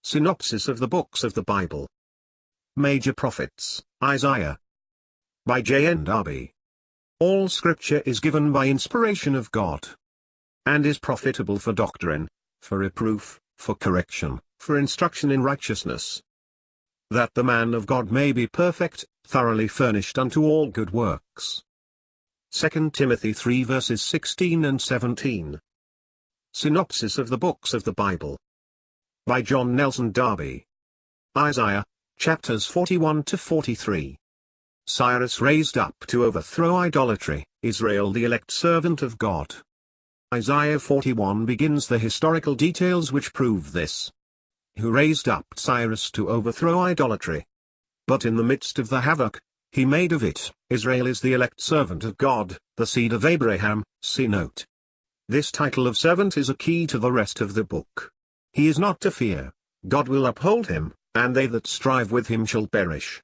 Synopsis of the books of the Bible. Major Prophets, Isaiah. By JND Darby. All scripture is given by inspiration of God, and is profitable for doctrine, for reproof, for correction, for instruction in righteousness, that the man of God may be perfect, thoroughly furnished unto all good works. 2 Timothy 3 verses 16 and 17. Synopsis of the books of the Bible. By John Nelson Darby. Isaiah, chapters 41 to 43. Cyrus raised up to overthrow idolatry, Israel the elect servant of God. Isaiah 41 begins the historical details which prove this. Who raised up Cyrus to overthrow idolatry? But in the midst of the havoc he made of it, Israel is the elect servant of God, the seed of Abraham. See note. This title of servant is a key to the rest of the book. He is not to fear, God will uphold him, and they that strive with him shall perish.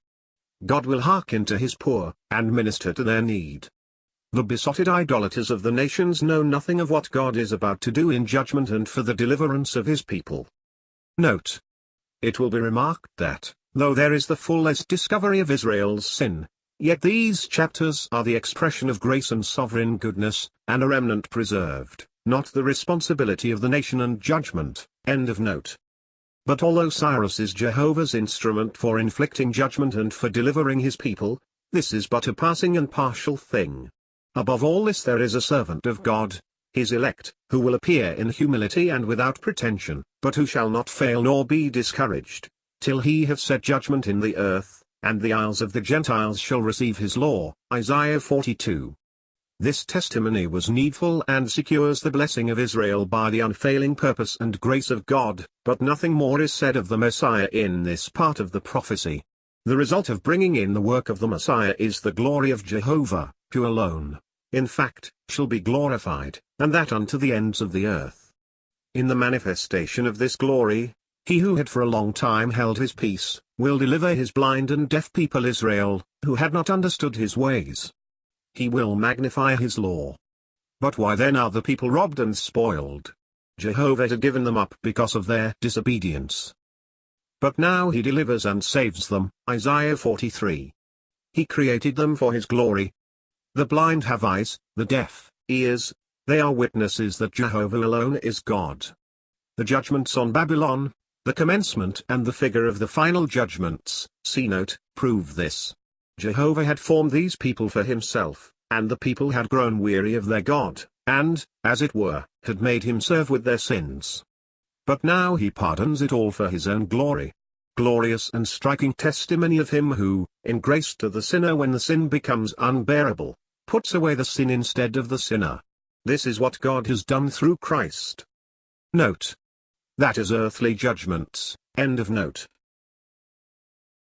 God will hearken to his poor, and minister to their need. The besotted idolaters of the nations know nothing of what God is about to do in judgment and for the deliverance of his people. Note. It will be remarked that, though there is the fullest discovery of Israel's sin, yet these chapters are the expression of grace and sovereign goodness, and a remnant preserved, not the responsibility of the nation and judgment. End of note. But although Cyrus is Jehovah's instrument for inflicting judgment and for delivering his people, this is but a passing and partial thing. Above all this there is a servant of God, his elect, who will appear in humility and without pretension, but who shall not fail nor be discouraged, till he have set judgment in the earth, and the isles of the Gentiles shall receive his law. Isaiah 42. This testimony was needful and secures the blessing of Israel by the unfailing purpose and grace of God, but nothing more is said of the Messiah in this part of the prophecy. The result of bringing in the work of the Messiah is the glory of Jehovah, who alone, in fact, shall be glorified, and that unto the ends of the earth. In the manifestation of this glory, he who had for a long time held his peace, will deliver his blind and deaf people Israel, who had not understood his ways. He will magnify his law. But why then are the people robbed and spoiled? Jehovah had given them up because of their disobedience. But now he delivers and saves them. Isaiah 43. He created them for his glory. The blind have eyes, the deaf, ears, they are witnesses that Jehovah alone is God. The judgments on Babylon, the commencement and the figure of the final judgments, see note, prove this. Jehovah had formed these people for himself, and the people had grown weary of their God, and, as it were, had made him serve with their sins. But now he pardons it all for his own glory. Glorious and striking testimony of him who, in grace to the sinner when the sin becomes unbearable, puts away the sin instead of the sinner. This is what God has done through Christ. Note. That is earthly judgments. End of note.